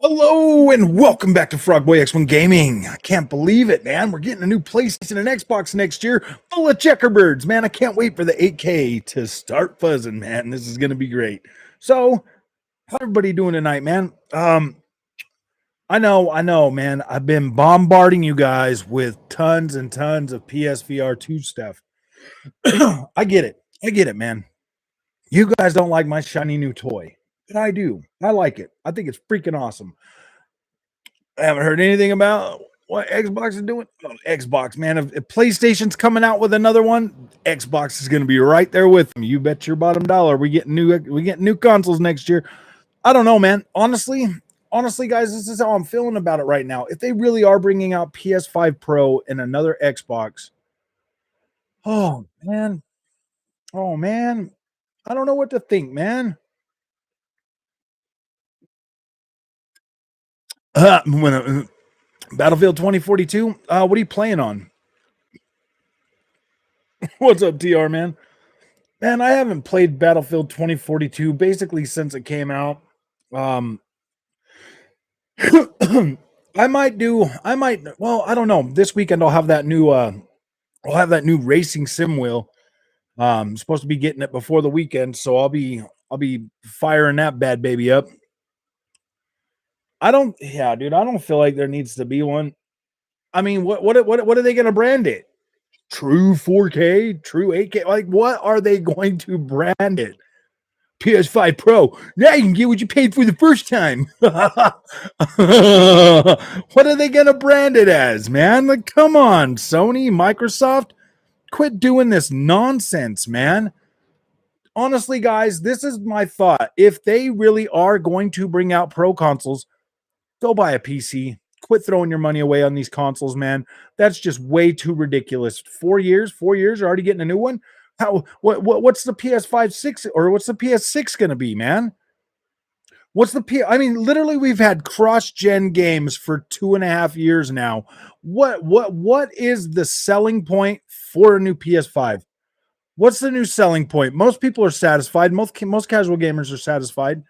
Hello and welcome back to Frogboy X1 Gaming. I can't believe it, man. We're getting a new PlayStation and Xbox next year full of CheckerBirds, man. I can't wait for the 8K to start fuzzing, man. This is going to be great. So, how's everybody doing tonight, man? I know, man. I've been bombarding you guys with tons and tons of PSVR 2 stuff. I get it, man. You guys don't like my shiny new toy, but I do. I like it. I think it's freaking awesome. I haven't heard anything about what Xbox is doing. Oh, Xbox, man. If PlayStation's coming out with another one, Xbox is going to be right there with them. You bet your bottom dollar. We get new consoles next year. I don't know, man. Honestly, guys, this is how I'm feeling about it right now. If they really are bringing out PS5 Pro and another Xbox, oh man, I don't know what to think, man. When Battlefield 2042, what are you playing on? What's up, TR, man? Man, I haven't played Battlefield 2042 basically since it came out. I might, well, I don't know. This weekend I'll have that new racing sim wheel. Supposed to be getting it before the weekend, so I'll be firing that bad baby up. Yeah, dude, I don't feel like there needs to be one. I mean, what are they gonna brand it? True 4K, true 8K. Like, what are they going to brand it? PS5 Pro. Now you can get what you paid for the first time. What are they going to brand it as, man? Like, come on, Sony, Microsoft, quit doing this nonsense, man. Honestly, guys, this is my thought. If they really are going to bring out pro consoles, go buy a PC. Quit throwing your money away on these consoles, man. That's just way too ridiculous. 4 years, you're already getting a new one. What's the PS5 6 or what's the PS6 going to be, man? I mean, literally, we've had cross-gen games for 2.5 years now. What is the selling point for a new PS5? What's the new selling point? Most people are satisfied. Most casual gamers are satisfied.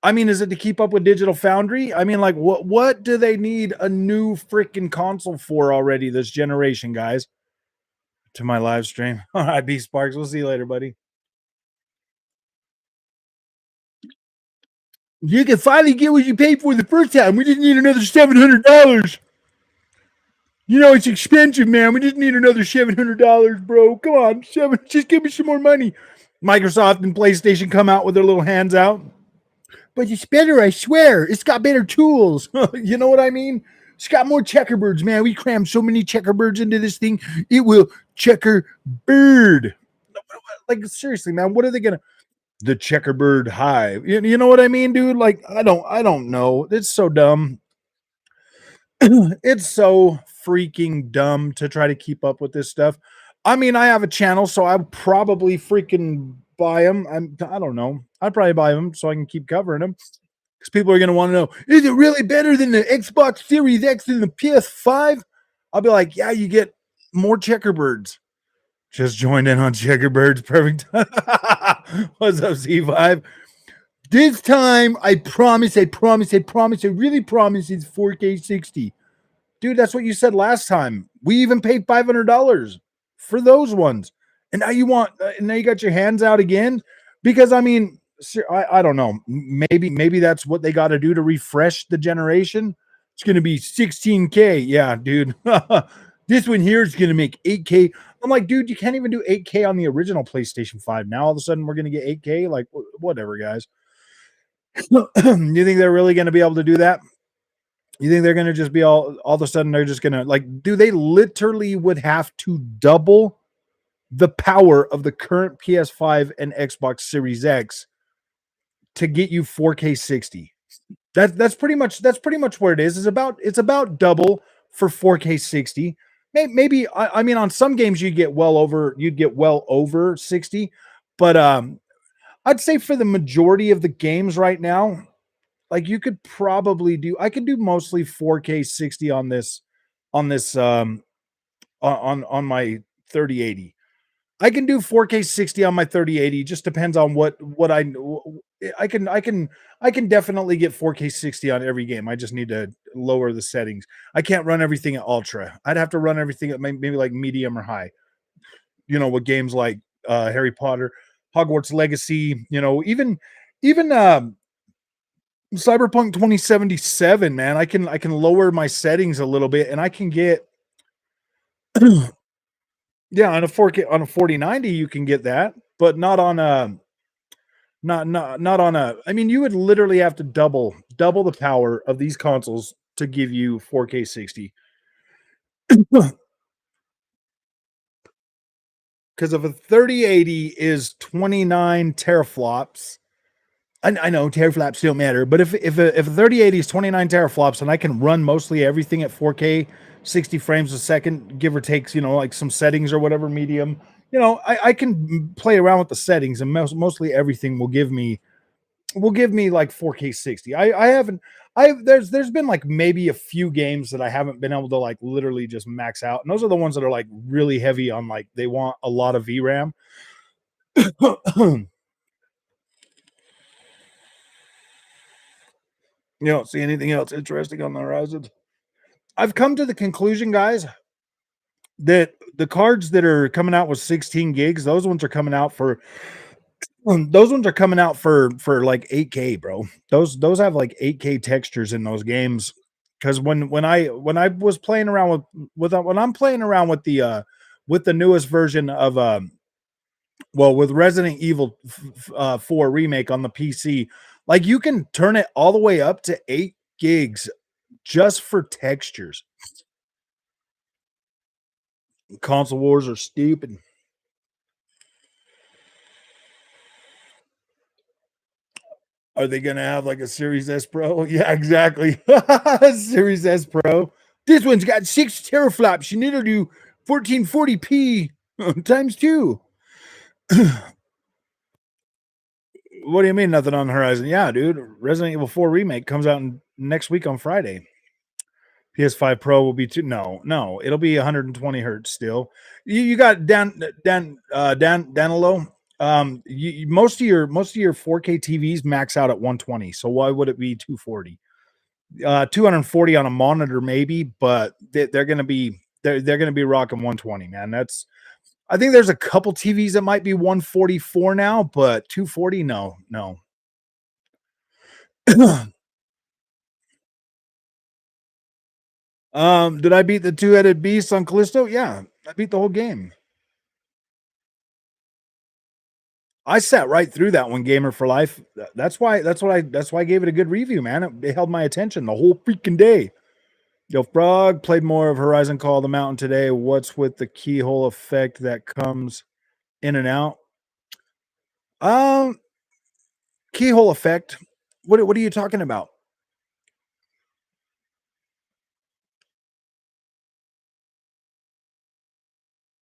I mean, is it to keep up with Digital Foundry? I mean, like, what do they need a new freaking console for already this generation, guys? To my live stream. All right, B Sparks. We'll see you later, buddy. You can finally get what you paid for the first time. We just need another $700. You know it's expensive, man. We just need another $700, bro. Come on, just give me some more money. Microsoft and PlayStation come out with their little hands out. But it's better, I swear. It's got better tools. You know what I mean? It's got more CheckerBirds, man. We crammed so many CheckerBirds into this thing. It will checker bird. Like, seriously, man, what are they gonna? The CheckerBird Hive. You know what I mean, dude? Like, I don't know. It's so dumb. It's so freaking dumb to try to keep up with this stuff. I mean, I have a channel, so I'll probably freaking buy them. I don't know. I'd probably buy them so I can keep covering them. Because people are going to want to know, is it really better than the Xbox Series X and the PS5? I'll be like, yeah, you get more CheckerBirds. Just joined in on CheckerBirds. Perfect. What's up, C5? This time, I promise, I really promise it's 4K 60. Dude, that's what you said last time. We even paid $500 for those ones. And now now you got your hands out again? Because, I mean, I don't know. Maybe that's what they got to do to refresh the generation. It's going to be 16K. Yeah, dude. This one here is going to make 8K. I'm like, dude, you can't even do 8K on the original PlayStation 5. Now all of a sudden we're going to get 8K? Like, whatever, guys. You think they're really going to be able to do that? You think they're going to just be all of a sudden they're just going to, like, do they literally would have to double the power of the current PS5 and Xbox Series X to get you 4K 60? That's pretty much where it is. It's about double for 4K 60. Maybe I mean, on some games you'd get well over 60, but I'd say for the majority of the games right now, like, you could probably I could do mostly 4K 60 on my 3080. I can do 4K 60 on my 3080. Just depends on what I can definitely get 4K 60 on every game. I just need to lower the settings. I can't run everything at ultra. I'd have to run everything at maybe like medium or high. With games like Harry Potter, Hogwarts Legacy, even Cyberpunk 2077, man. I can lower my settings a little bit and I can get yeah, on a 4K on a 4090 you can get that, but not on a not on a I mean, you would literally have to double the power of these consoles to give you 4K 60. Because if a 3080 is 29 teraflops, I know teraflops don't matter, but if a 3080 is 29 teraflops and I can run mostly everything at 4K 60 frames a second, give or takes, like some settings or whatever medium, I can play around with the settings and mostly everything will give me like 4K 60. I haven't I there's been like maybe a few games that I haven't been able to like literally just max out. And those are the ones that are like really heavy on like they want a lot of VRAM. You don't see anything else interesting on the horizon. I've come to the conclusion, guys, that the cards that are coming out with 16 gigs, those ones are coming out for like 8K, bro. Those have like 8K textures in those games. Because when I was playing around with when I'm playing around with the newest version of with Resident Evil 4 remake on the PC, like you can turn it all the way up to 8 gigs just for textures. Console wars are stupid. Are they gonna have like a Series S Pro? Yeah, exactly. Series S Pro. This one's got 6 teraflops. You need to do 1440p times two. What do you mean nothing on the horizon? Yeah, dude. Resident Evil 4 remake comes out next week on Friday. PS5 Pro will be no, it'll be 120 hertz still. You got down low. Most of your 4K TVs max out at 120. So why would it be 240? 240 on a monitor maybe, but they're gonna be they're gonna be rocking 120, man. I think there's a couple TVs that might be 144 now, but 240, no. Did I beat the two-headed beast on Callisto? Yeah, I beat the whole game. I sat right through that one, Gamer for Life. That's why I gave it a good review, man. It held my attention the whole freaking day. Yo, Frog played more of Horizon Call of the Mountain today. What's with the keyhole effect that comes in and out? Um, Keyhole effect. What are you talking about?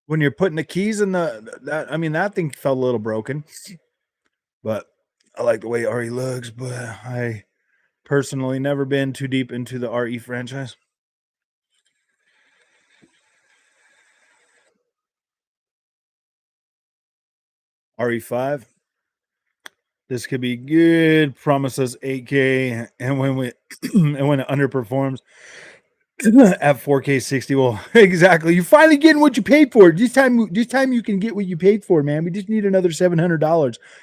When you're putting the keys in that I mean that thing felt a little broken, but I like the way RE looks, but I personally never been too deep into the RE franchise. RE5. This could be good. Promises 8K, and when it underperforms at 4K 60, well, exactly. You're finally getting what you paid for. This time you can get what you paid for, man. We just need another $700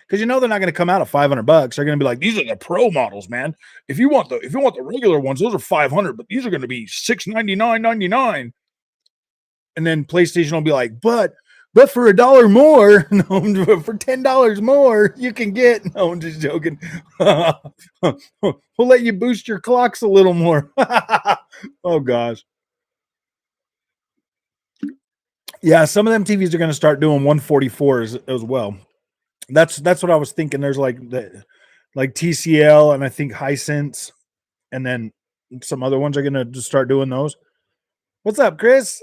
because they're not going to come out at $500. They're going to be like, these are the pro models, man. If you want the regular ones, those are 500, but these are going to be 699.99. And then PlayStation will be like, but for $1 more, no, for $10 more, you can get. No, I'm just joking. We'll let you boost your clocks a little more. Oh gosh, yeah. Some of them TVs are going to start doing 144 as well. That's what I was thinking. There's like TCL and I think Hisense, and then some other ones are going to just start doing those. What's up, Chris?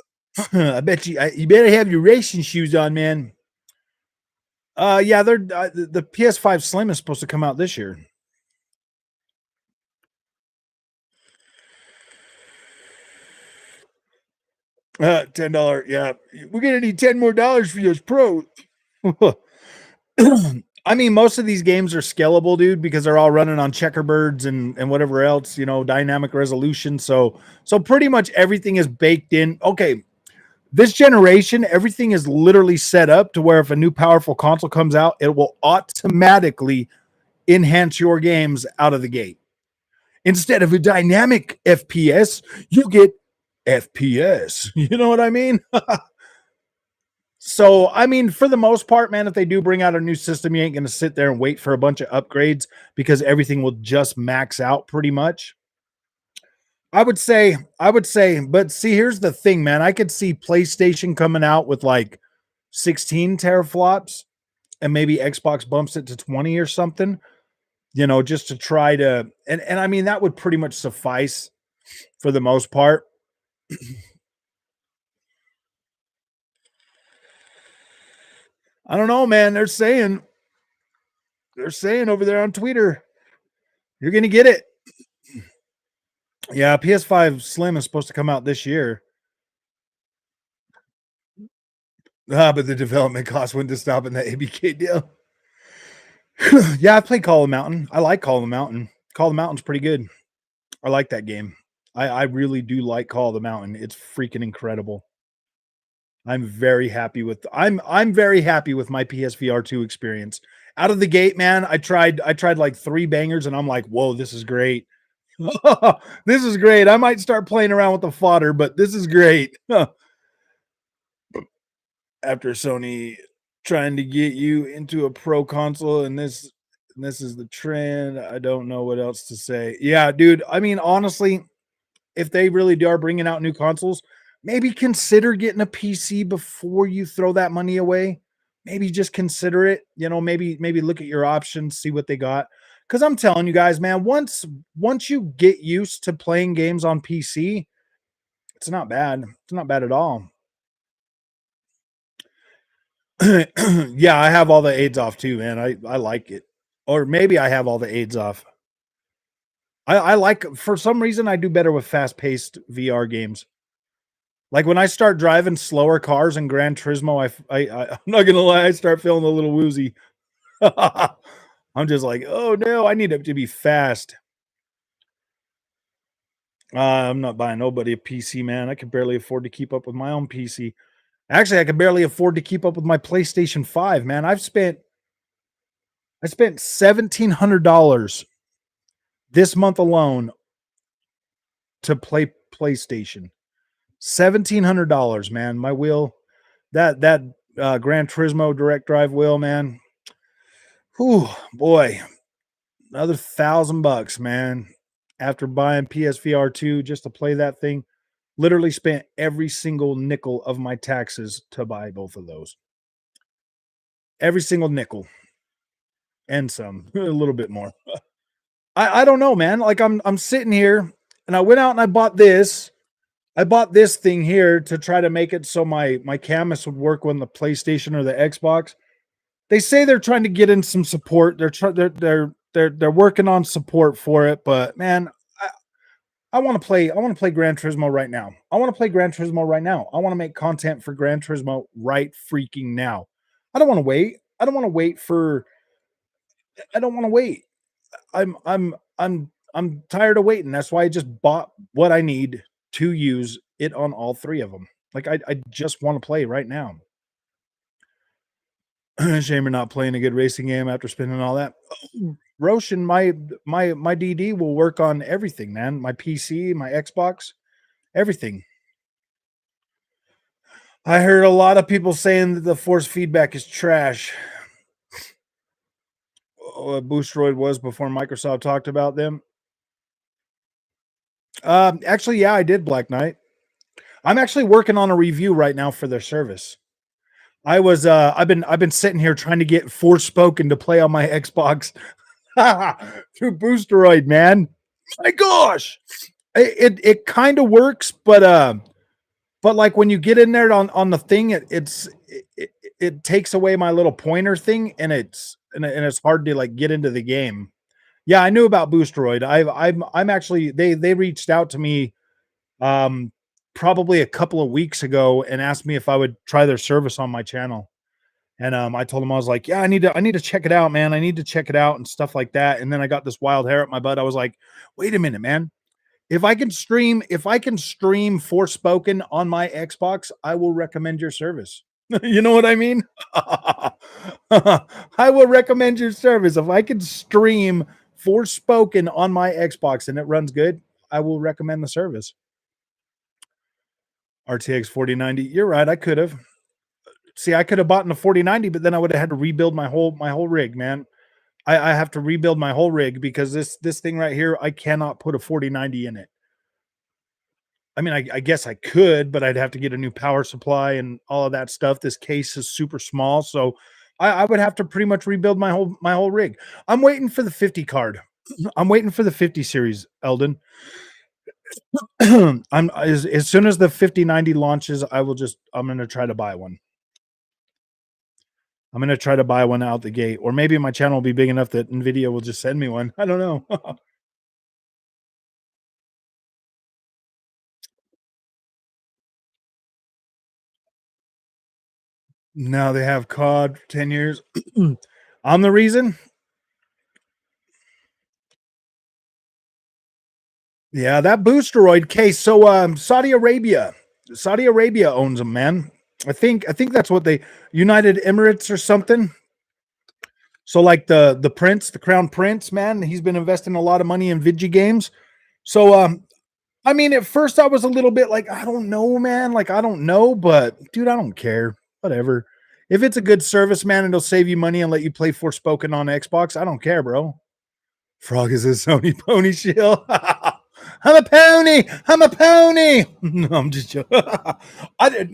I bet you better have your racing shoes on, man. Yeah, they're the PS5 Slim is supposed to come out this year. $10. Yeah, we're gonna need $10 more for those pros. I mean, most of these games are scalable, dude, because they're all running on CheckerBirds and whatever else, dynamic resolution. So pretty much everything is baked in. Okay, this generation, everything is literally set up to where if a new powerful console comes out, it will automatically enhance your games out of the gate. Instead of a dynamic FPS, you get FPS. You know what I mean? So, I mean, for the most part, man, if they do bring out a new system, you ain't going to sit there and wait for a bunch of upgrades because everything will just max out pretty much. I would say, but see, here's the thing, man. I could see PlayStation coming out with like 16 teraflops and maybe Xbox bumps it to 20 or something, just to try to, and I mean, that would pretty much suffice for the most part. I don't know, man. They're saying over there on Twitter, you're going to get it. Yeah, PS5 Slim is supposed to come out this year. But the development cost went to stop in that ABK deal. Yeah, I played Call of the Mountain. I like Call of the Mountain. Call of the Mountain's pretty good. I like that game. I really do like Call of the Mountain. It's freaking incredible. I'm very happy with my PSVR 2 experience. Out of the gate, man, I tried like 3 bangers and I'm like, "Whoa, this is great." This is great. I might start playing around with the fodder, but this is great. After Sony trying to get you into a pro console and this is the trend. I don't know what else to say. Yeah, dude. I mean, honestly, if they really are bringing out new consoles, maybe consider getting a PC before you throw that money away. Maybe just consider it. Maybe look at your options, see what they got. Because I'm telling you guys, man, once you get used to playing games on PC, it's not bad. It's not bad at all. Yeah, I have all the aids off too, man. I like it. Or maybe I have all the aids off. I like for some reason I do better with fast paced VR games. Like when I start driving slower cars in Gran Turismo, I'm not gonna lie, I start feeling a little woozy. I'm just like, oh no, I need it to be fast. I'm not buying nobody a PC, man. I can barely afford to keep up with my own PC. Actually, I can barely afford to keep up with my PlayStation 5, man. I spent $1,700 this month alone to play PlayStation. $1,700, man. My wheel, that Gran Turismo direct drive wheel, man. Whew, boy, another $1,000, man. After buying PSVR 2 just to play that thing, literally spent every single nickel of my taxes to buy both of those. Every single nickel and some, a little bit more. I don't know, man. Like I'm sitting here and I went out and I bought this. I bought this thing here to try to make it so my camus would work on the PlayStation or the Xbox. They say they're trying to get in some support. They're working on support for it, but man, I want to play. I want to play Gran Turismo right now. I want to play Gran Turismo right now. I want to make content for Gran Turismo right freaking now. I don't want to wait. I don't want to wait for. I don't want to wait. I'm tired of waiting. That's why I just bought what I need to use it on all 3 of them. Like I just want to play right now. Shame you're not playing a good racing game after spending all that. Roshan, my DD will work on everything, man. My PC, my Xbox, everything. I heard a lot of people saying that the force feedback is trash. Boostroid was before Microsoft talked about them. Actually, yeah, I did Black Knight. I'm actually working on a review right now for their service. I've been sitting here trying to get Forspoken to play on my Xbox through Boosteroid, man. My gosh. It kind of works, but like when you get in there on the thing, it takes away my little pointer thing and it's hard to like get into the game. Yeah, I knew about Boosteroid. I'm actually they reached out to me probably a couple of weeks ago and asked me if I would try their service on my channel. And I told him, I was like, yeah, I need to check it out, man. I need to check it out and stuff like that. And then I got this wild hair at my butt. I was like, wait a minute, man. If I can stream Forspoken on my Xbox, I will recommend your service. You know what I mean? I will recommend your service. If I can stream Forspoken on my Xbox and it runs good, I will recommend the service. RTX 4090. You're right. I could have. See, I could have bought in a 4090, but then I would have had to rebuild my whole rig, man. I have to rebuild my whole rig because this thing right here, I cannot put a 4090 in it. I mean, I guess I could, but I'd have to get a new power supply and all of that stuff. This case is super small, so I would have to pretty much rebuild my whole rig. I'm waiting for the 50 card. I'm waiting for the 50 series, Eldon. I'm as soon as the 5090 launches, I'm gonna try to buy one. I'm gonna try to buy one out the gate, or maybe my channel will be big enough that Nvidia will just send me one. I don't know. Now they have COD 10 years. I'm the reason. Yeah, that boosteroid case. So Saudi Arabia owns them, man. I think that's what they United Emirates or something. So like the prince, the crown prince, man, he's been investing a lot of money in video games. So I mean, at first I was a little bit like, I don't know, man. Like, I don't know, but dude, I don't care. Whatever. If it's a good service, man, and it'll save you money and let you play Forspoken on Xbox, I don't care, bro. Frog is a Sony pony shield. I'm a pony. I'm a pony. No, I'm just joking.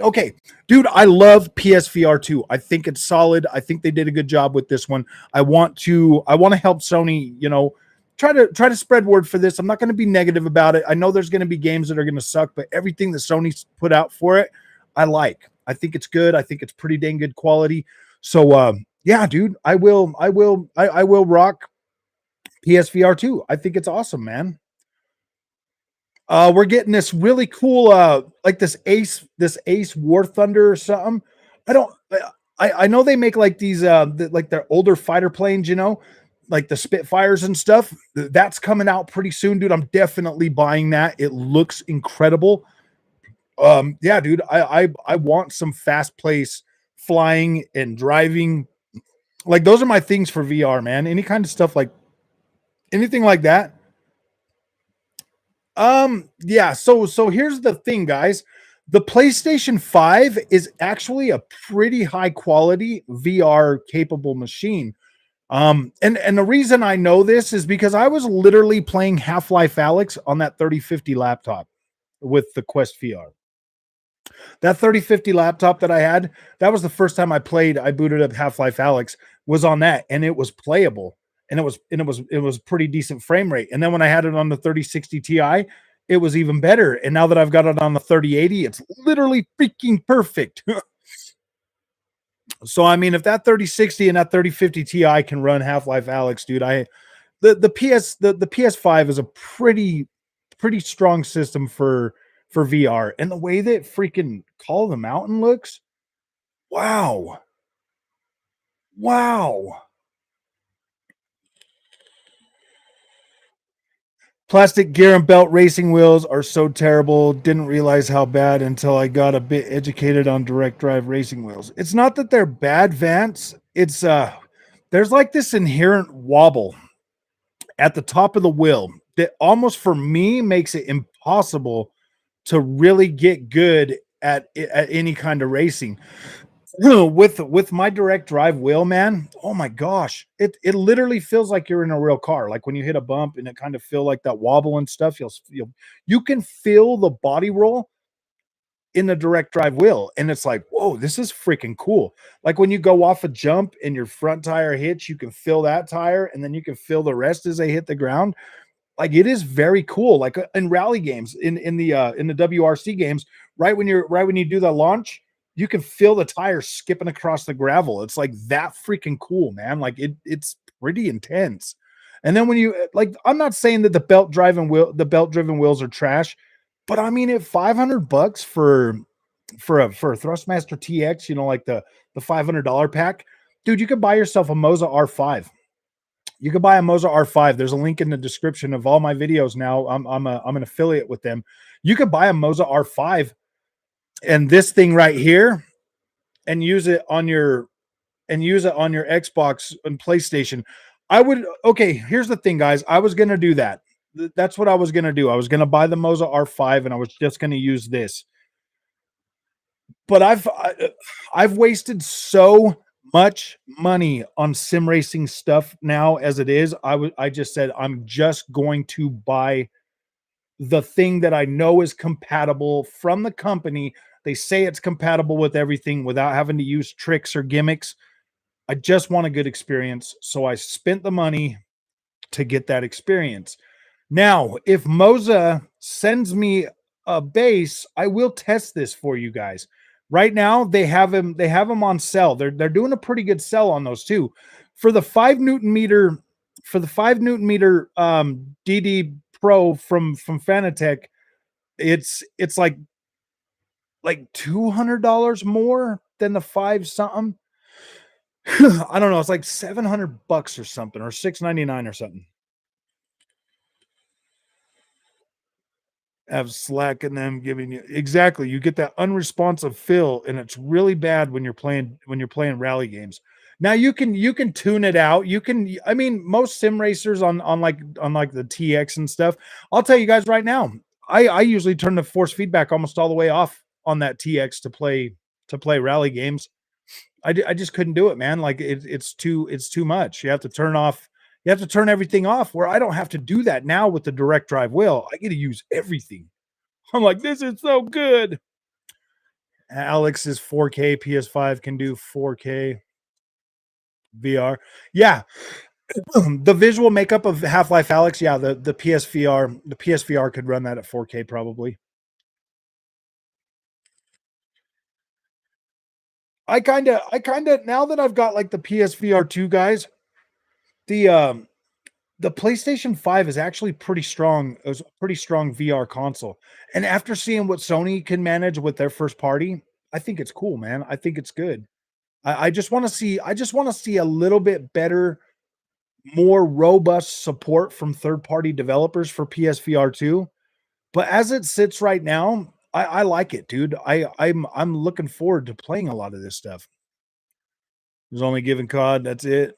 Okay, dude, I love PSVR 2. I think it's solid. I think they did a good job with this one. I want to help Sony, you know, try to spread word for this. I'm not going to be negative about it. I know there's going to be games that are going to suck, but everything that Sony's put out for it, I like. I think it's good. I think it's pretty dang good quality. So yeah, dude, I will rock PSVR 2. I think it's awesome, man. We're getting this really cool, like this Ace War Thunder or something. I don't, I know they make like these, like their older fighter planes, you know, like the Spitfires and stuff. That's coming out pretty soon, dude. I'm definitely buying that. It looks incredible. Yeah, dude, I want some fast place flying and driving. Like those are my things for VR, man. Any kind of stuff like anything like that. Yeah, so here's the thing, guys. The PlayStation 5 is actually a pretty high quality VR capable machine. And the reason I know this is because I was literally playing Half-Life Alyx on that 3050 laptop with the Quest VR. That 3050 laptop that I had, that was the first time I booted up Half-Life Alyx was on that, and it was playable, and it was pretty decent frame rate. And then when I had it on the 3060 Ti, it was even better. And now that I've got it on the 3080, it's literally freaking perfect. So I mean, if that 3060 and that 3050 Ti can run Half-Life Alyx, dude, the PS5 is a pretty strong system for VR. And the way that freaking Call of the Mountain looks, wow. Wow. Plastic gear and belt racing wheels are so terrible. Didn't realize how bad until I got a bit educated on direct drive racing wheels. It's not that they're bad, Vance. It's there's like this inherent wobble at the top of the wheel that almost for me makes it impossible to really get good at any kind of racing. With my direct drive wheel, man, oh my gosh, it literally feels like you're in a real car. Like when you hit a bump and it kind of feel like that wobble and stuff, you can feel the body roll in the direct drive wheel, and it's like, whoa, this is freaking cool. Like when you go off a jump and your front tire hits, you can feel that tire, and then you can feel the rest as they hit the ground. Like it is very cool. Like in rally games, in the WRC games, right when you do the launch, you can feel the tires skipping across the gravel. It's like that freaking cool, man. Like it's pretty intense. And then when you like, I'm not saying that the belt driven wheels are trash, but I mean, at $500 for for a Thrustmaster TX, you know, like the $500 pack, dude, you could buy yourself a MOZA R5. You could buy a MOZA R5. There's a link in the description of all my videos now. I'm an affiliate with them. You could buy a MOZA R5 and this thing right here and use it on your Xbox and PlayStation. I would Okay, here's the thing, guys. I was gonna do that. That's what I was gonna do. I was gonna buy the MOZA R5 and I was just gonna use this. But I've wasted so much money on sim racing stuff now as it is. I just said I'm just going to buy the thing that I know is compatible from the company. They say it's compatible with everything without having to use tricks or gimmicks. I just want a good experience. So I spent the money to get that experience. Now, if MOZA sends me a base, I will test this for you guys. Right now, they have them on sale. They're doing a pretty good sell on those too. For the 5 Newton meter, DD Pro from Fanatec, it's like $200 more than the 5 something. I don't know. It's like $700 or something, or $699 or something. Have slack in them giving you exactly. You get that unresponsive feel, and it's really bad when you're playing rally games. Now you can tune it out. You can. I mean, most sim racers on like the TX and stuff. I'll tell you guys right now. I usually turn the force feedback almost all the way off on that TX to play rally games. I just couldn't do it, man. Like it's too much. You have to turn off. You have to turn everything off. Where I don't have to do that now with the direct drive wheel. I get to use everything. I'm like, this is so good. Alex's 4K PS5 can do 4K VR. Yeah, the visual makeup of Half-Life Alex. Yeah, the PSVR could run that at 4K probably. I kind of now that I've got like the PSVR 2 guys, the the PlayStation 5 is actually pretty strong. It was a pretty strong VR console. And after seeing what Sony can manage with their first party, I think it's cool, man. I think it's good. I just want to see a little bit better, more robust support from third-party developers for PSVR 2. But as it sits right now, I like it, dude. I'm looking forward to playing a lot of this stuff. There's only given COD, that's it.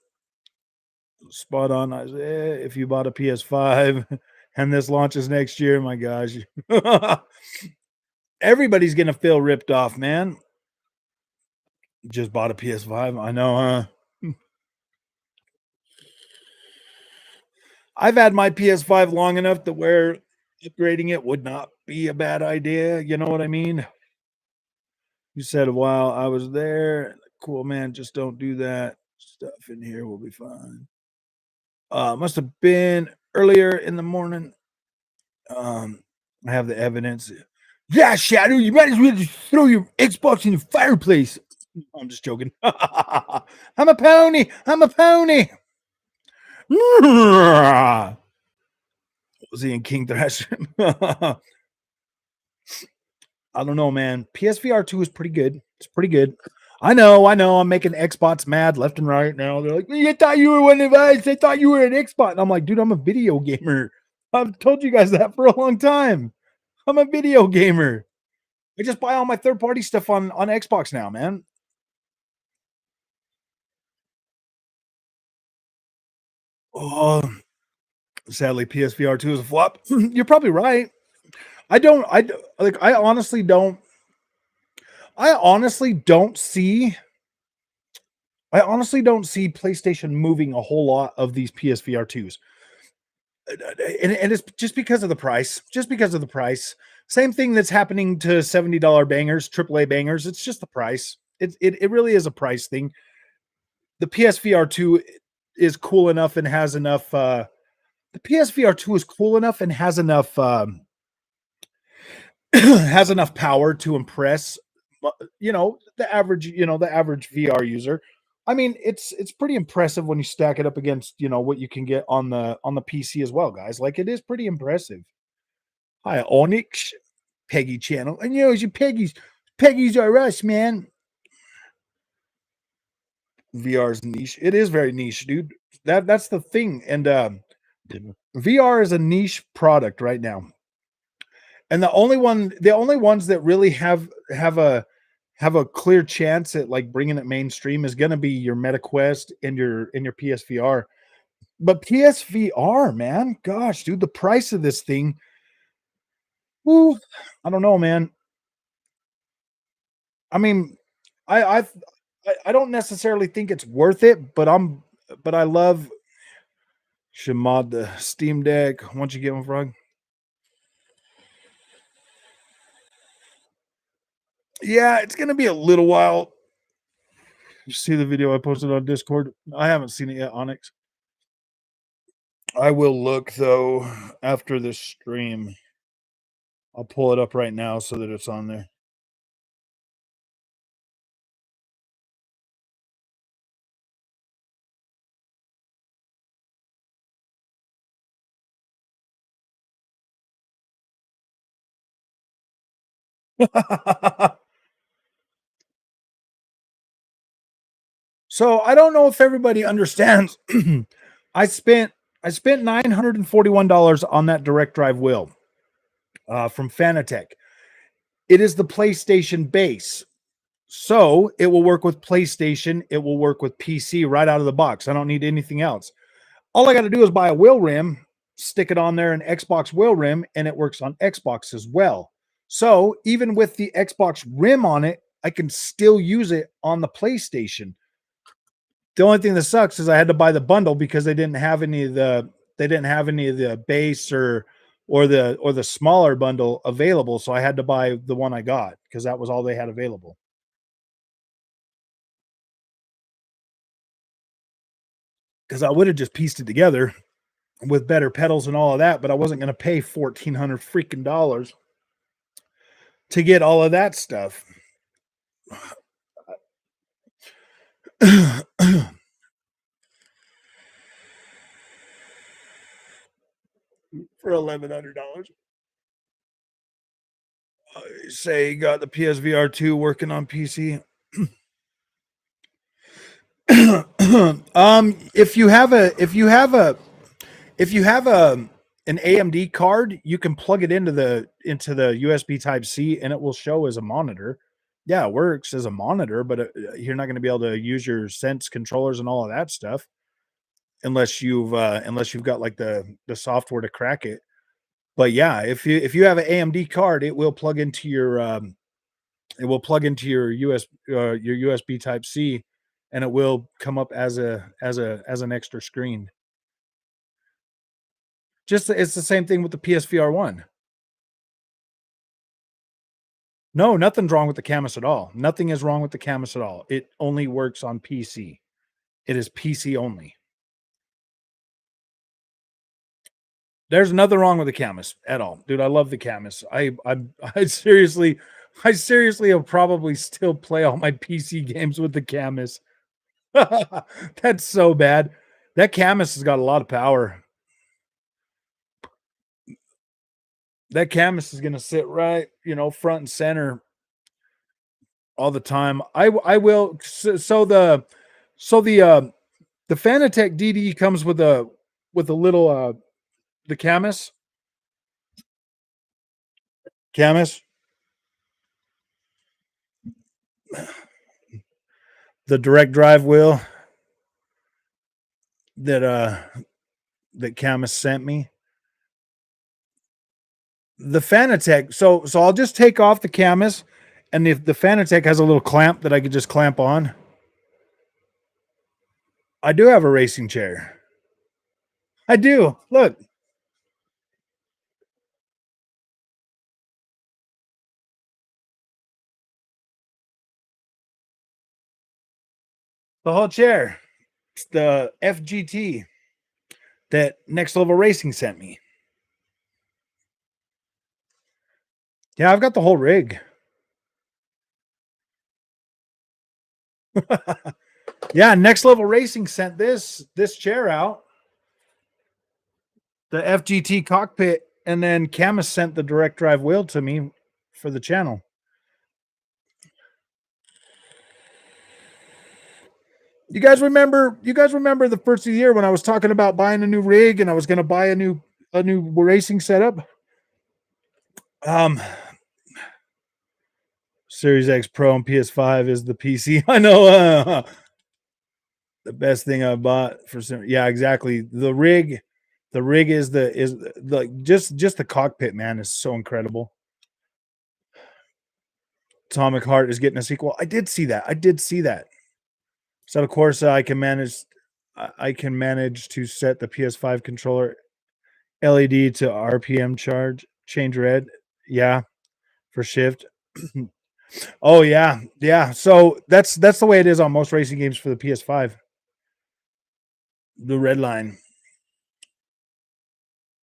Spot on, Isaiah. If you bought a PS5 and this launches next year, my gosh. Everybody's gonna feel ripped off, man. Just bought a PS5. I know, huh? I've had my PS5 long enough to where upgrading it would not be a bad idea. You know what I mean? You said while I was there, cool, man. Just don't do that. Stuff in here will be fine. Must have been earlier in the morning. I have the evidence. Yeah, Shadow, you might as well just throw your Xbox in the fireplace. I'm just joking. I'm a pony. I'm a pony. Was he in King Thrasher? I don't know, man. PSVR 2 is pretty good. It's pretty good. I know. I'm making Xbox mad left and right now. They're like, "You thought you were one of us. I thought you were an Xbox." And I'm like, dude, I'm a video gamer. I've told you guys that for a long time. I'm a video gamer. I just buy all my third party stuff on Xbox now, man. Oh, sadly, PSVR 2 is a flop. You're probably right. I honestly don't. I honestly don't see. I honestly don't see PlayStation moving a whole lot of these PSVR 2s. And it's just because of the price. Just because of the price. Same thing that's happening to $70 bangers, AAA bangers. It's just the price. It really is a price thing. The PSVR 2 is cool enough and has enough. The PSVR 2 is cool enough and has enough has enough power to impress, the average VR user. I mean, it's pretty impressive when you stack it up against what you can get on the PC as well, guys. Like it is pretty impressive. Hi, Onyx, Peggy channel, and as you Peggy's R Us, man. VR is niche. It is very niche, dude. That's the thing. And VR is a niche product right now. And the only ones that really have a clear chance at like bringing it mainstream is going to be your MetaQuest and your PSVR. But PSVR, man, gosh, dude, the price of this thing, woo, I don't know, man. I mean, I I I don't necessarily think it's worth it, but I love should mod the Steam Deck once you get one, Frog. Yeah, it's gonna be a little while. You see the video I posted on Discord? I haven't seen it yet, Onyx. I will look though after this stream. I'll pull it up right now so that it's on there. So I don't know if everybody understands. I spent I spent $941 on that direct drive wheel from Fanatec. It is the PlayStation base. So it will work with PlayStation. It will work with PC right out of the box. I don't need anything else. All I got to do is buy a wheel rim, stick it on there, an Xbox wheel rim, and it works on Xbox as well. So even with the Xbox rim on it, I can still use it on the PlayStation. The only thing that sucks is I had to buy the bundle because they didn't have any of the base or the smaller bundle available. So I had to buy the one I got because that was all they had available. Because I would have just pieced it together with better pedals and all of that, but I wasn't going to pay 1,400 freaking dollars to get all of that stuff. For $1,100. Say you got the PSVR 2 working on PC. If you have an AMD card, you can plug it into the USB Type C, and it will show as a monitor. Yeah, it works as a monitor, but you're not going to be able to use your Sense controllers and all of that stuff unless you've got like the software to crack it. But yeah, if you have an AMD card, it will plug into your your USB Type C, and it will come up as an extra screen. Just it's the same thing with the PSVR 1. No, nothing's wrong with the Camus at all. Nothing is wrong with the Camus at all. It only works on PC. It is PC only. There's nothing wrong with the Camus at all, dude. I love the Camus. I seriously will probably still play all my PC games with the Camus. That's so bad. That Camus has got a lot of power. That Camus is going to sit right, front and center all the time. I will. The Fanatec DD comes with a little the Camus, the direct drive wheel that Camus sent me. The Fanatec. So I'll just take off the Camus, and if the Fanatec has a little clamp that I could just clamp on. I do have a racing chair. I do. Look. The whole chair. It's the FGT that Next Level Racing sent me. Yeah, I've got the whole rig. Yeah, Next Level Racing sent this chair out. The FGT cockpit, and then Camus sent the direct drive wheel to me for the channel. You guys remember? You guys remember the first of the year when I was talking about buying a new rig and I was going to buy a new racing setup? Um, Series X Pro and PS5 is the PC. I know the best thing I bought for some. Yeah, exactly. The rig is the just the cockpit, man, is so incredible. Atomic Heart is getting a sequel. I did see that. I did see that. So of course I can manage. I can manage to set the PS5 controller LED to RPM change red. Yeah, for shift. Oh yeah, yeah. So that's the way it is on most racing games for the PS5. The red line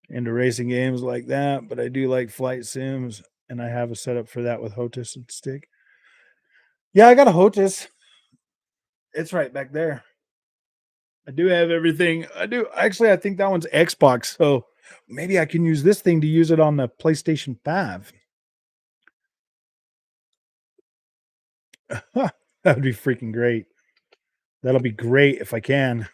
into racing games like that, but I do like flight sims, and I have a setup for that with HOTAS and stick. Yeah, I got a HOTAS. It's right back there. I do have everything. I do actually. I think that one's Xbox, so maybe I can use this thing to use it on the PlayStation 5. That would be freaking great. That'll be great if I can.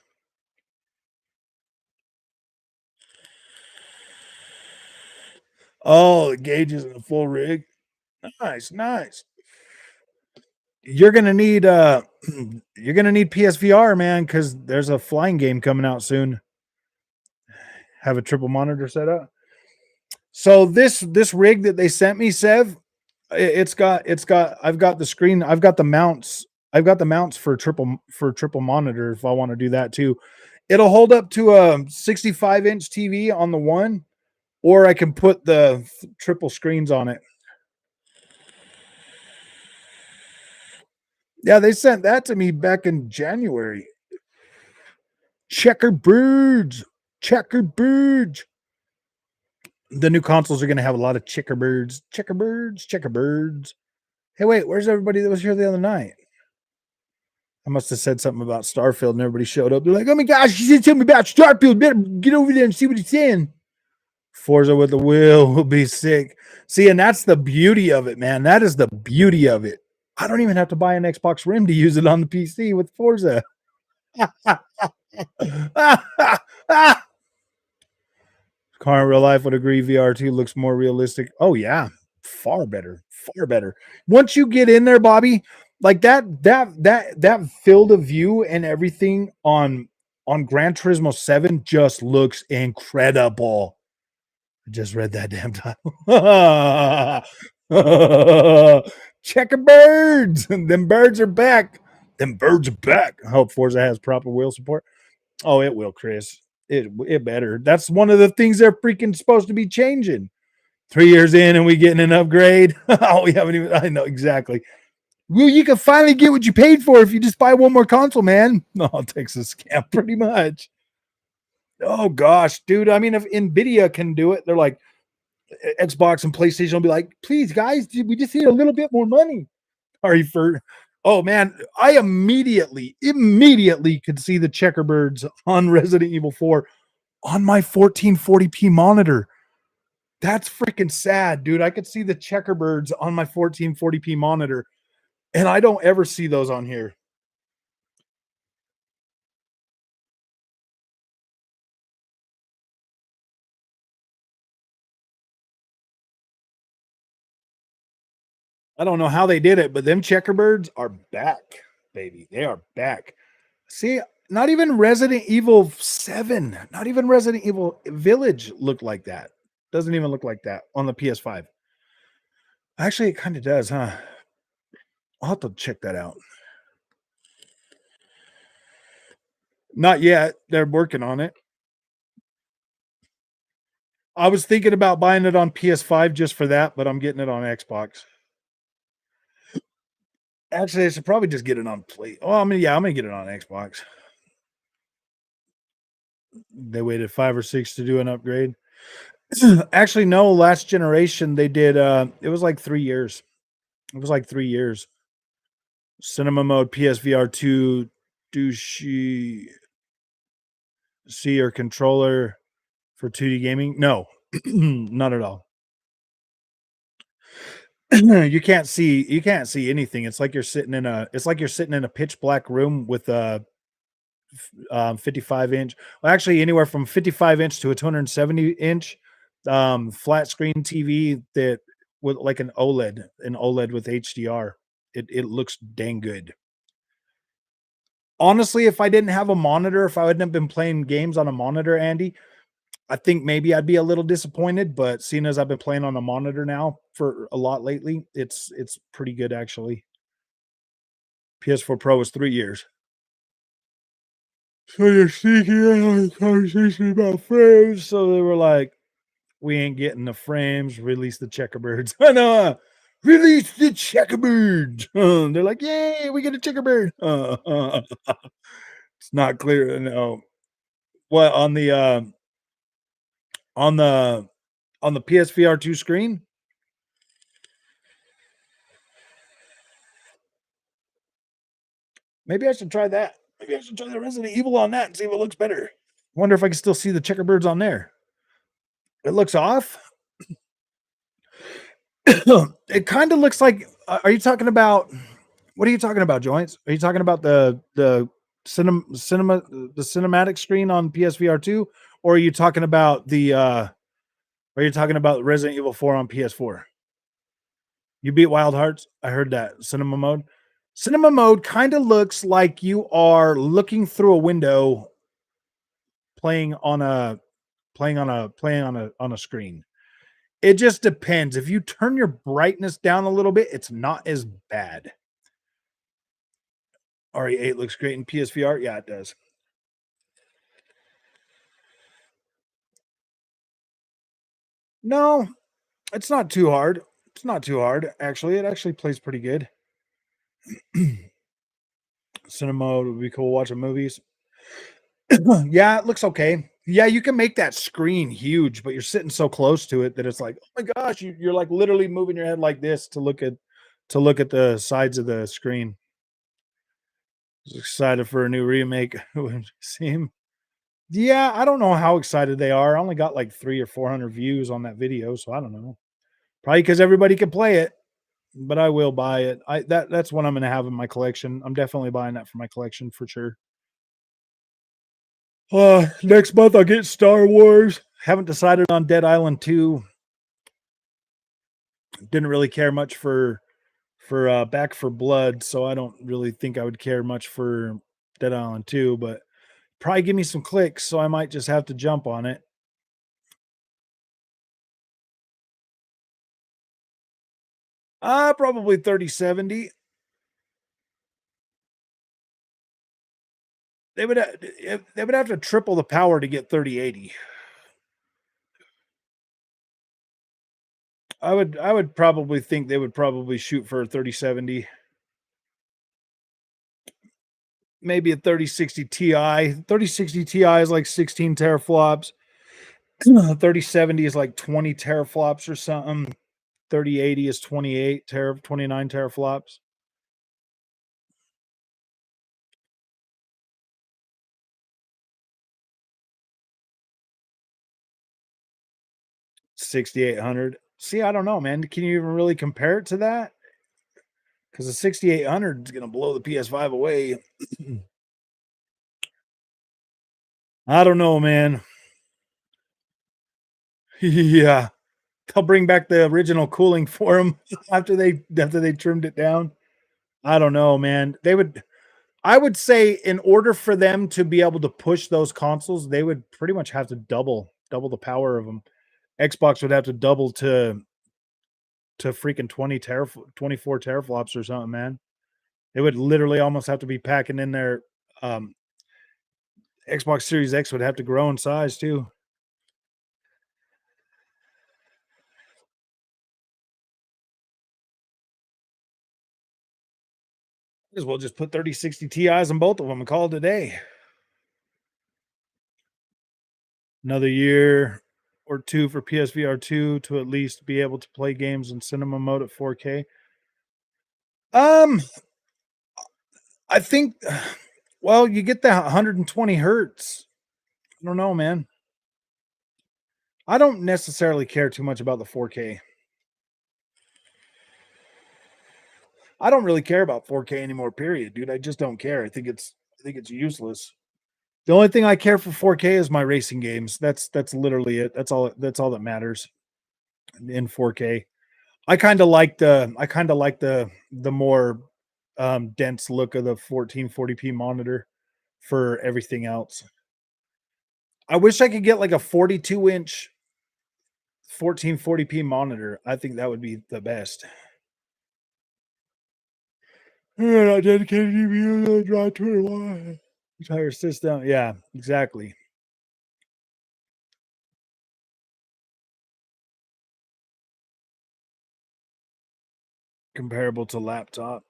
Oh, the gauges in the full rig. Nice, nice. You're gonna need you're gonna need PSVR, man, because there's a flying game coming out soon. Have a triple monitor set up. So this rig that they sent me, Sev, it's got I've got the screen, I've got the mounts for triple monitor if I want to do that too. It'll hold up to a 65-inch TV on the one, or I can put the triple screens on it. Yeah, they sent that to me back in January. CheckerBirds. CheckerBirds. The new consoles are going to have a lot of CheckerBirds. CheckerBirds. CheckerBirds. Hey, wait, where's everybody that was here the other night? I must have said something about Starfield and everybody showed up. They're like, oh my gosh, you didn't tell me about Starfield. Better get over there and see what he's saying. Forza with the wheel will be sick. See, and that's the beauty of it, man. That is the beauty of it. I don't even have to buy an Xbox Rim to use it on the PC with Forza. Car in real life would agree VR2 looks more realistic. Oh yeah, far better, far better. Once you get in there, Bobby, like that field of view and everything on Gran Turismo 7 just looks incredible. I just read that damn title. CheckerBirds. Them birds are back. Them birds are back. I hope Forza has proper wheel support. Oh, it will, Chris. It better. That's one of the things they're freaking supposed to be changing. 3 years in and we getting an upgrade. Oh, we haven't even. I know exactly. Well, you can finally get what you paid for if you just buy one more console, man. No, Texas scam, pretty much. Oh gosh, dude. I mean, if Nvidia can do it, they're like Xbox and PlayStation will be like, please, guys, we just need a little bit more money. Are you for? Oh man, I immediately could see the CheckerBirds on Resident Evil 4 on my 1440p monitor. That's freaking sad, dude. I could see the CheckerBirds on my 1440p monitor, and I don't ever see those on here. I don't know how they did it, but them CheckerBirds are back, baby. They are back. See, not even Resident Evil 7, not even Resident Evil Village looked like that. Doesn't even look like that on the PS5. Actually, it kind of does, huh? I'll have to check that out. Not yet. They're working on it. I was thinking about buying it on PS5 just for that, but I'm getting it on Xbox. Actually, I should probably just get it on Play. Oh, I'm gonna get it on Xbox. They waited 5 or 6 to do an upgrade. Actually, no, last generation they did it was like 3 years. It was like 3 years. Cinema mode, PSVR 2, do she see your controller for 2D gaming? No, not at all. You can't see anything. It's like you're sitting in a pitch black room with 55 inch. Well, actually, anywhere from 55 inch to a 270 inch flat screen TV that with like an OLED with HDR. It looks dang good. Honestly, if I didn't have a monitor, if I wouldn't have been playing games on a monitor, Andy, I think maybe I'd be a little disappointed. But seeing as I've been playing on a monitor now for a lot lately, it's pretty good actually. PS4 Pro is 3 years. So you're sneaking out a conversation about frames. So they were like, we ain't getting the frames. Release the CheckerBirds. I know. Release the CheckerBirds. They're like, yay, we get a CheckerBird. It's not clear. No. What on the on the PSVR2 screen? Maybe I should try that. Maybe I should try the Resident Evil on that and see if it looks better. Wonder if I can still see the CheckerBirds on there. It looks off. It kind of looks like. Are you talking about? What are you talking about, Joints? Are you talking about the the cinematic screen on PSVR two, or are you talking about the? Are you talking about Resident Evil 4 on PS4? You beat Wild Hearts. I heard that cinema mode. Cinema mode kind of looks like you are looking through a window, playing on a on a screen. It just depends. If you turn your brightness down a little bit, it's not as bad. RE8 looks great in PSVR. Yeah, it does. No, it's not too hard. It's not too hard, actually. It actually plays pretty good. Cinema would be cool watching movies. Yeah, it looks okay. Yeah, you can make that screen huge, but you're sitting so close to it that it's like, oh my gosh, you're like literally moving your head like this to look at the sides of the screen. I was excited for a new remake. Seem. Yeah, I don't know how excited they are. I only got like 300 or 400 views on that video, so I don't know. Probably because everybody can play it, but I will buy it. That's what I'm gonna have in my collection. I'm definitely buying that for my collection for sure. Next month I'll get Star Wars. Haven't decided on Dead Island 2. Didn't really care much for Back for Blood, so I don't really think I would care much for Dead Island 2, but probably give me some clicks, so I might just have to jump on it. Probably 3070. They would have to triple the power to get 3080. I would probably think they would probably shoot for a 3070. Maybe a 3060 Ti. 3060 Ti is like 16 teraflops. 3070 is like 20 teraflops or something. 3080 is 29 teraflops. 6800. See, I don't know, man. Can you even really compare it to that? Because the 6800 is going to blow the PS5 away. I don't know, man. Yeah, they'll bring back the original cooling for them after they trimmed it down. I don't know, man. They would. I would say in order for them to be able to push those consoles, they would pretty much have to double the power of them. Xbox would have to double to freaking 24 teraflops or something, man. They would literally almost have to be packing in their Xbox Series X would have to grow in size too. Might as well just put 3060 Ti's on both of them and call it a day. Another year or two for PSVR 2 to at least be able to play games in cinema mode at 4K. Um, I think, well, you get that 120 hertz. I don't know, man. I don't necessarily care too much about the 4K. I don't really care about 4K anymore, period, dude. I just don't care. I think it's useless. The only thing I care for 4K is my racing games. That's literally it. That's all that matters in 4K. I kinda like the more, dense look of the 1440p monitor for everything else. I wish I could get like a 42-inch 1440p monitor. I think that would be the best. Yeah, not dedicated GPU, drive 20 entire system. Yeah, exactly. Comparable to laptops.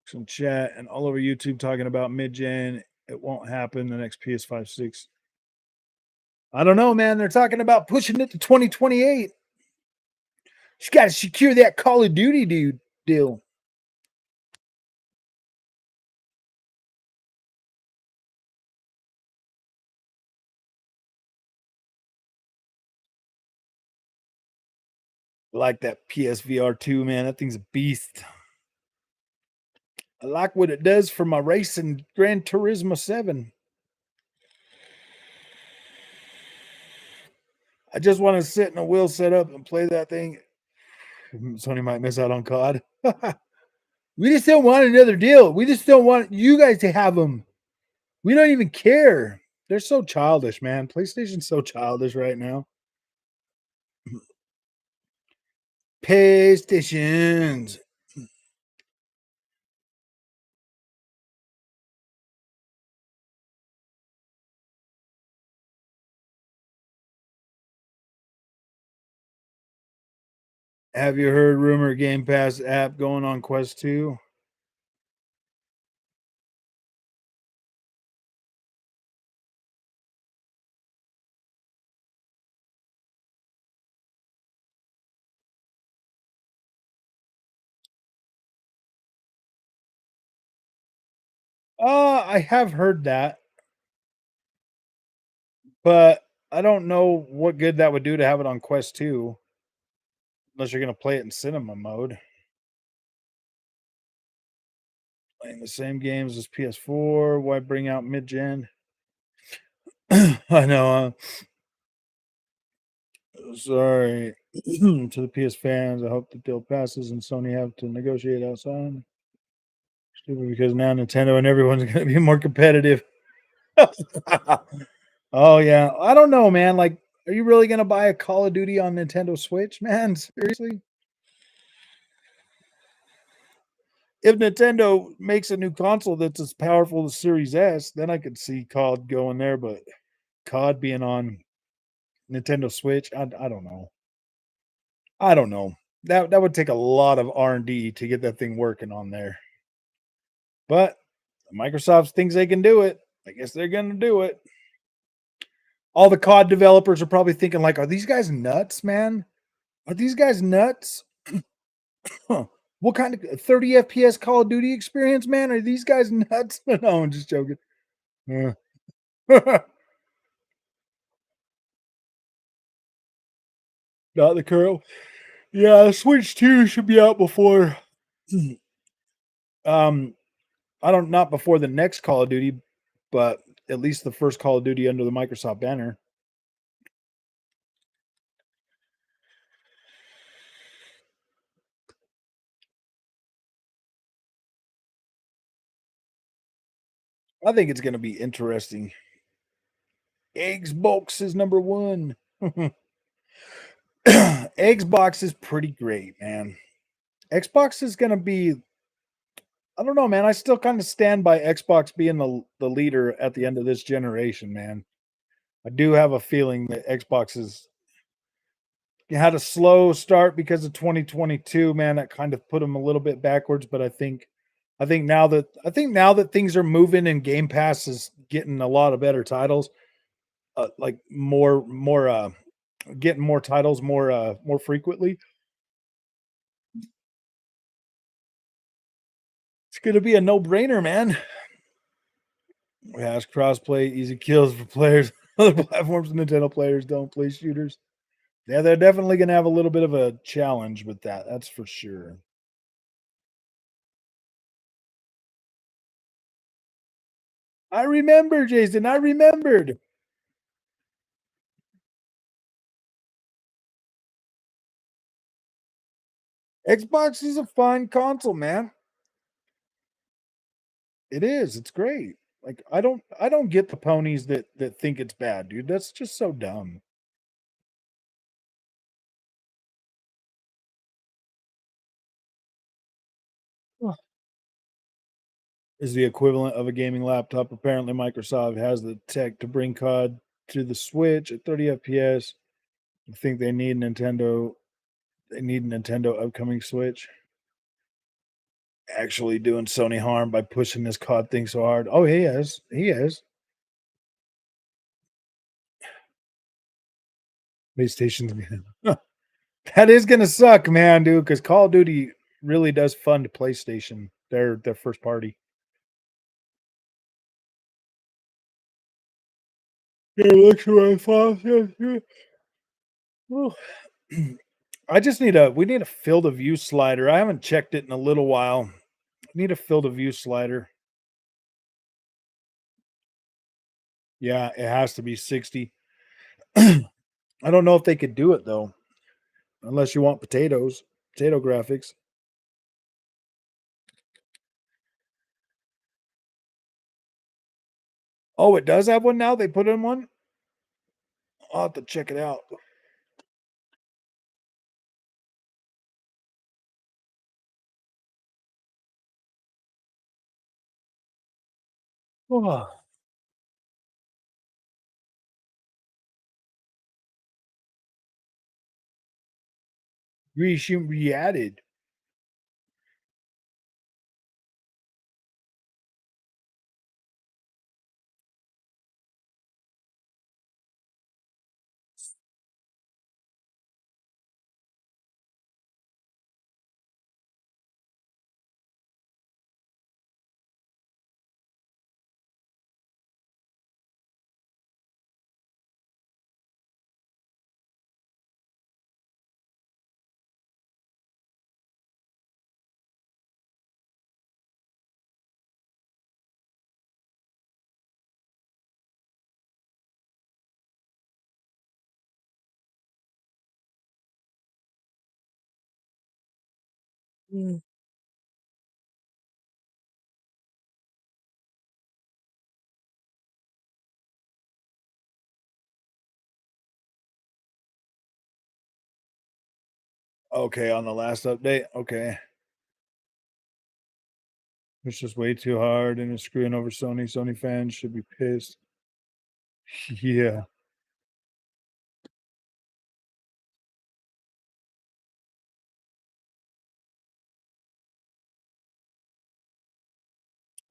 Some chat and all over YouTube talking about mid-gen. It won't happen. The next PS5 6. I don't know, man. They're talking about pushing it to 2028. You got to secure that Call of Duty dude deal. I like that PSVR 2, man. That thing's a beast. I like what it does for my racing Gran Turismo 7. I just want to sit in a wheel setup and play that thing. Sony might miss out on COD. We just don't want another deal. We just don't want you guys to have them. We don't even care. They're so childish, man. PlayStation's so childish right now. PlayStations. Have you heard rumor Game Pass app going on Quest 2? I have heard that, but I don't know what good that would do to have it on Quest 2 unless you're going to play it in cinema mode. Playing the same games as PS4. Why bring out mid gen? I know. Sorry to the PS fans. I hope the deal passes and Sony have to negotiate outside. Stupid because now Nintendo and everyone's going to be more competitive. Oh yeah, I don't know, man. Like, are you really going to buy a Call of Duty on Nintendo Switch, man? Seriously? If Nintendo makes a new console that's as powerful as Series S, then I could see COD going there. But COD being on Nintendo Switch, I don't know. I don't know. That would take a lot of R&D to get that thing working on there. But Microsoft thinks they can do it. I guess they're going to do it. All the COD developers are probably thinking like, are these guys nuts, man? Are these guys nuts? Huh. What kind of 30 FPS Call of Duty experience, man? Are these guys nuts? No, I'm just joking. Yeah. Not the curl. Yeah, the Switch 2 should be out before um I don't not before the next Call of Duty, but at least the first Call of Duty under the Microsoft banner. I think it's gonna be interesting. Xbox is number one. Xbox is pretty great, man. Xbox is gonna be I don't know, man. I still kind of stand by Xbox being the leader at the end of this generation, man. I do have a feeling that Xbox is had a slow start because of 2022, man. That kind of put them a little bit backwards, but I think now that things are moving and Game Pass is getting a lot of better titles, like more getting more titles more frequently. It's gonna be a no-brainer, man. Yeah, it's crossplay, easy kills for players. Other platforms, Nintendo players don't play shooters. Yeah, they're definitely gonna have a little bit of a challenge with that. That's for sure. I remember, Jason. I remembered. Xbox is a fine console, man. It is. It's great. Like I don't get the ponies that think it's bad, dude. That's just so dumb. Ugh. Is the equivalent of a gaming laptop. Apparently, Microsoft has the tech to bring COD to the Switch at 30 FPS. I think they need Nintendo. They need Nintendo upcoming Switch actually doing Sony harm by pushing this COD thing so hard. Oh, he is. He is. PlayStation's that is gonna suck, man, dude. Because Call of Duty really does fund PlayStation. Their first party. Yeah, that's what I thought. Yeah, yeah. Ooh. I just need a we need a field of view slider. I haven't checked it in a little while. I need a field of view slider. Yeah, it has to be 60. I don't know if they could do it though, unless you want potato graphics. Oh, it does have one now. They put in one. I'll have to check it out. Oh, re-added. Okay, on the last update. Okay. It's just way too hard and it's screwing over Sony. Sony fans should be pissed. Yeah.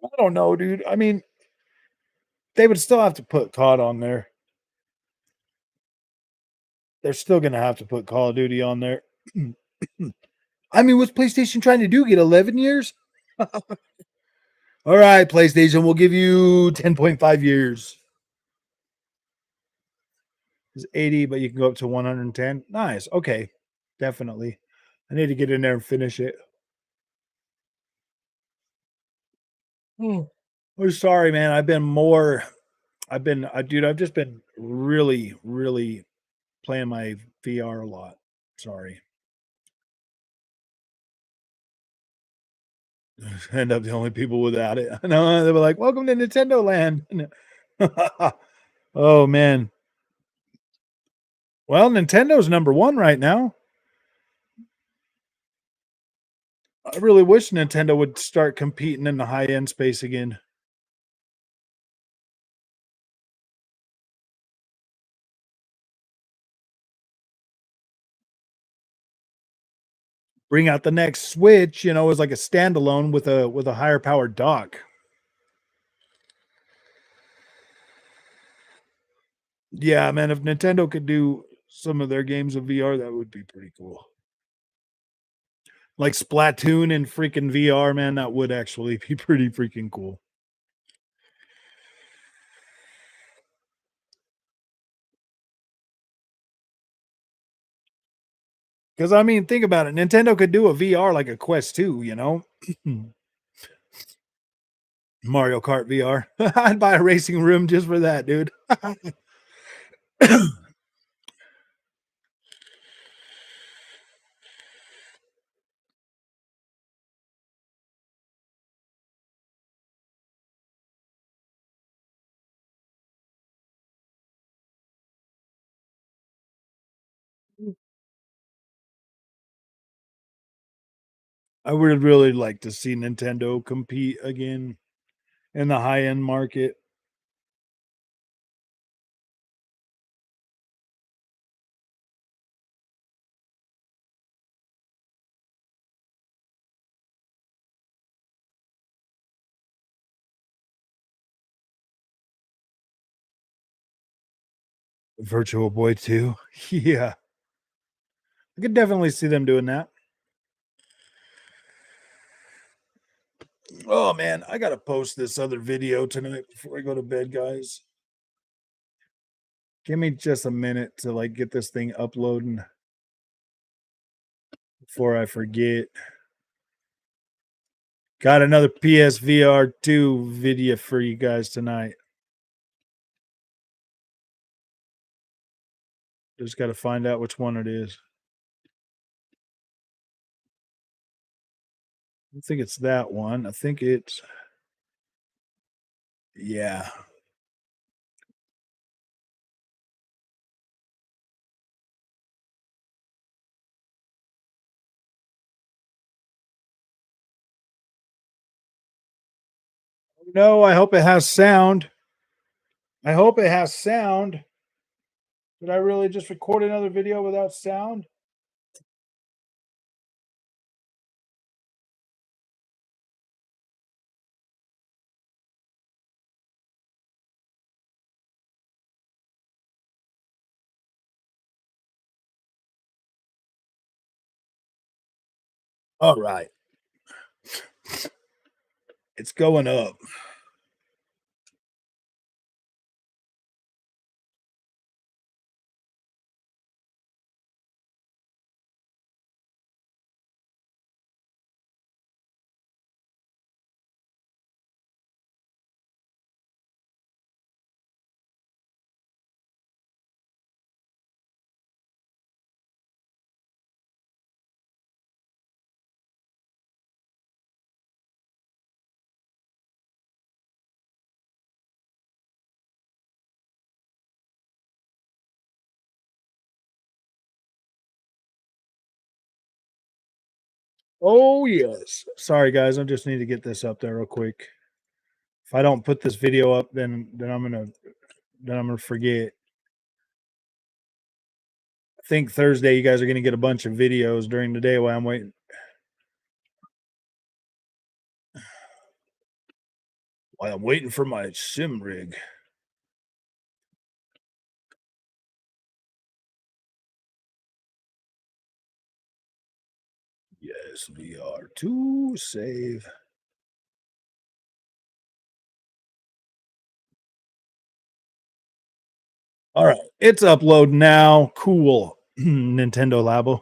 I don't know, dude. I mean, they would still have to put COD on there. They're still gonna have to put Call of Duty on there. I mean, what's PlayStation trying to do? Get 11 years? All right, PlayStation, we'll give you 10.5 years. It's 80, but you can go up to 110. Nice. Okay. Definitely. I need to get in there and finish it. Hmm. I'm sorry, man. Dude, I've just been really, really playing my VR a lot. Sorry. End up the only people without it. No, they were like, welcome to Nintendo land. Oh, man. Well, Nintendo's number one right now. I really wish Nintendo would start competing in the high end space again. Bring out the next Switch, as like a standalone with a higher powered dock. Yeah, man, if Nintendo could do some of their games of VR, that would be pretty cool. Like Splatoon and freaking VR, man, that would actually be pretty freaking cool. Because I mean, think about it. Nintendo could do a VR like a Quest 2, Mario Kart VR. I'd buy a racing room just for that, dude. I would really like to see Nintendo compete again in the high end market. Virtual Boy 2. Yeah. I could definitely see them doing that. Oh man, I gotta post this other video tonight before I go to bed, guys. Give me just a minute to like get this thing uploading before I forget. Got another PSVR 2 video for you guys tonight. Just got to find out which one it is. I think it's that one. I think it's, yeah. No, I hope it has sound. I hope it has sound. Did I really just record another video without sound? All right. It's going up. Oh, yes. Sorry, guys. I just need to get this up there real quick. If I don't put this video up, then I'm gonna forget. I think Thursday you guys are gonna get a bunch of videos during the day while I'm waiting for my sim rig. Yes, VR 2 save. All right, it's upload now. Cool. Nintendo Labo.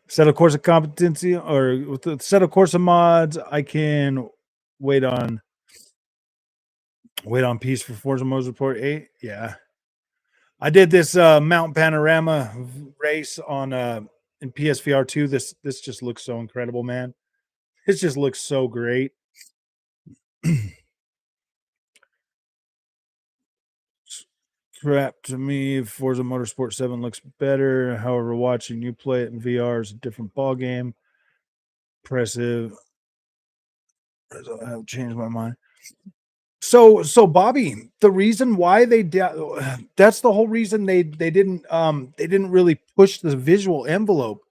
Set a course of competency or with the set a course of mods. I can wait on peace for Forza Motorsport 8. Yeah. I did this Mount Panorama race on in PSVR 2. This just looks so incredible, man. It just looks so great. Crap to me, Forza Motorsport 7 looks better. However, watching you play it in VR is a different ball game. Impressive. I've changed my mind. So Bobby, the reason why they did that's the whole reason they didn't really push the visual envelope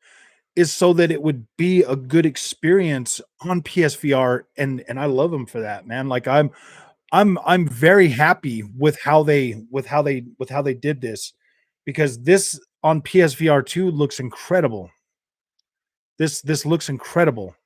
is so that it would be a good experience on PSVR, and I love them for that, man. Like I'm very happy with how they did this because this on PSVR 2 looks incredible. This looks incredible.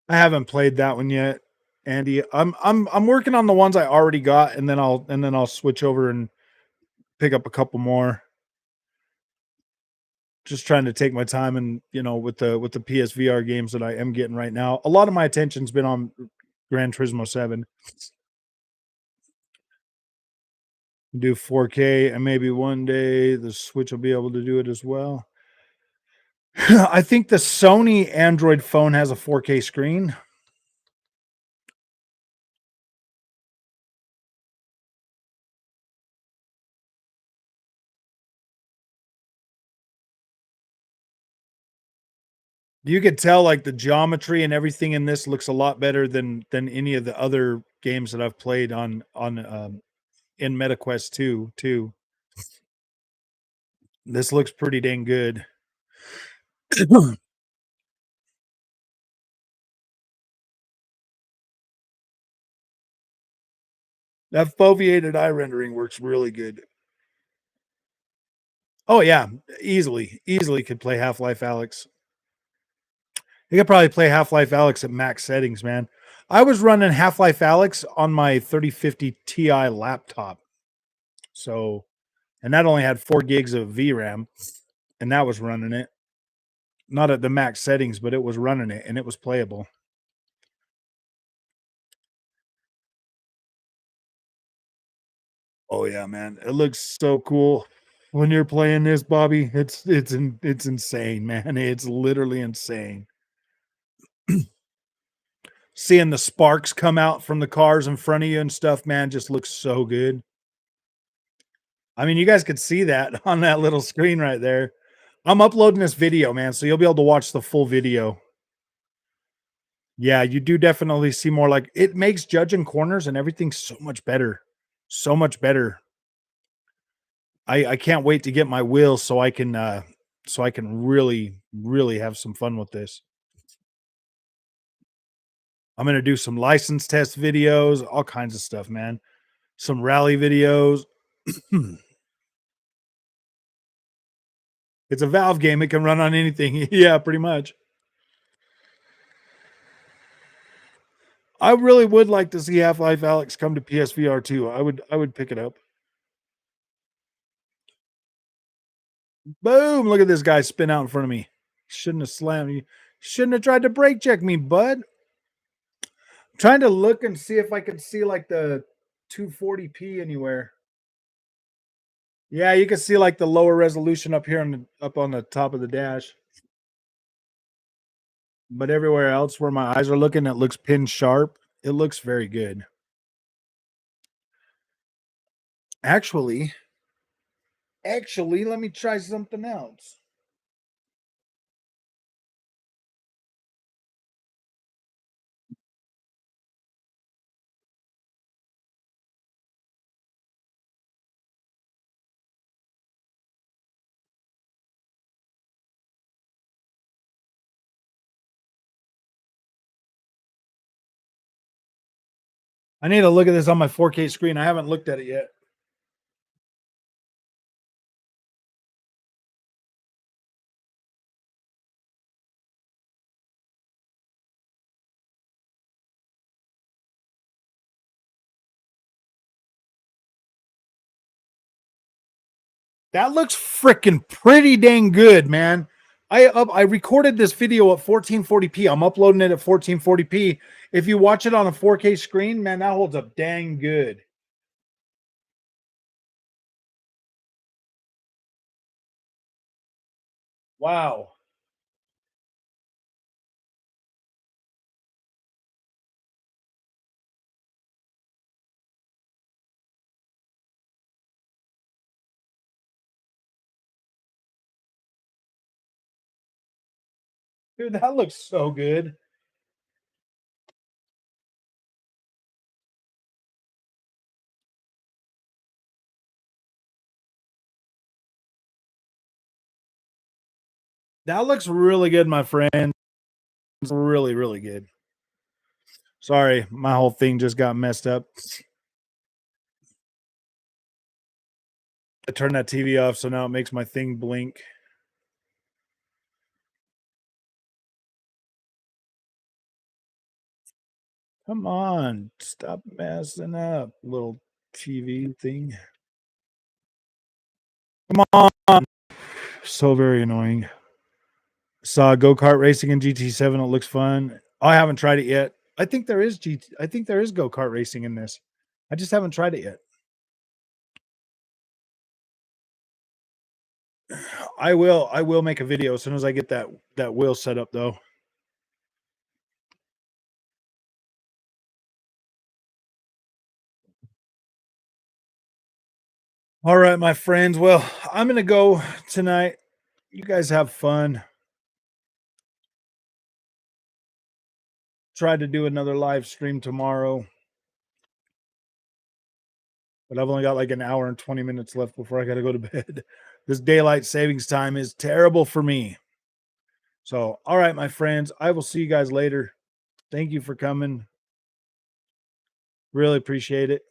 I haven't played that one yet, Andy. I'm working on the ones I already got, and then I'll switch over and pick up a couple more. Just trying to take my time and, with the PSVR games that I am getting right now. A lot of my attention's been on Gran Turismo 7. Do 4K, and maybe one day the Switch will be able to do it as well. I think the Sony Android phone has a 4K screen. You could tell like the geometry and everything in this looks a lot better than any of the other games that I've played on in MetaQuest 2 too. This looks pretty dang good. That foveated eye rendering works really good. Oh yeah, easily could play Half-Life Alyx. You could probably play Half-Life Alyx at max settings, man. I was running Half-Life Alyx on my 3050 Ti laptop. So, and that only had 4 gigs of VRAM, and that was running it. Not at the max settings, but it was running it, and it was playable. Oh yeah, man. It looks so cool when you're playing this, Bobby. It's insane, man. It's literally insane. Seeing the sparks come out from the cars in front of you and stuff, man, just looks so good. I mean, you guys could see that on that little screen right there. I'm uploading this video, man, so you'll be able to watch the full video. Yeah, you do definitely see more. Like, it makes judging corners and everything so much better. So much better. I can't wait to get my wheel so I can really have some fun with this. I'm gonna do some license test videos, all kinds of stuff, man. Some rally videos. It's a Valve game. It can run on anything. Yeah, pretty much. I really would like to see Half-Life Alyx come to PSVR 2. I would pick it up. Boom! Look at this guy spin out in front of me. Shouldn't have slammed me. Shouldn't have tried to brake check me, bud. I'm trying to look and see if I can see like the 240p anywhere. Yeah, you can see like the lower resolution up here up on the top of the dash. But everywhere else where my eyes are looking, it looks pin sharp. It looks very good. Actually, let me try something else. I need to look at this on my 4K screen. I haven't looked at it yet. That looks freaking pretty dang good, man. I recorded this video at 1440p. I'm uploading it at 1440p. If you watch it on a 4K screen, man, that holds up dang good. Wow. Dude, that looks so good. That looks really good, my friend. It's really, really good. Sorry, my whole thing just got messed up. I turned that TV off, so now it makes my thing blink. Come on, stop messing up, little TV thing. Come on. So very annoying. Saw go-kart racing in GT7. It looks fun. I haven't tried it yet. I think there is go-kart racing in this. I just haven't tried it yet. I will make a video as soon as I get that wheel set up though. All right, my friends. Well, I'm going to go tonight. You guys have fun. Try to do another live stream tomorrow. But I've only got like an hour and 20 minutes left before I got to go to bed. This daylight savings time is terrible for me. So, all right, my friends, I will see you guys later. Thank you for coming. Really appreciate it.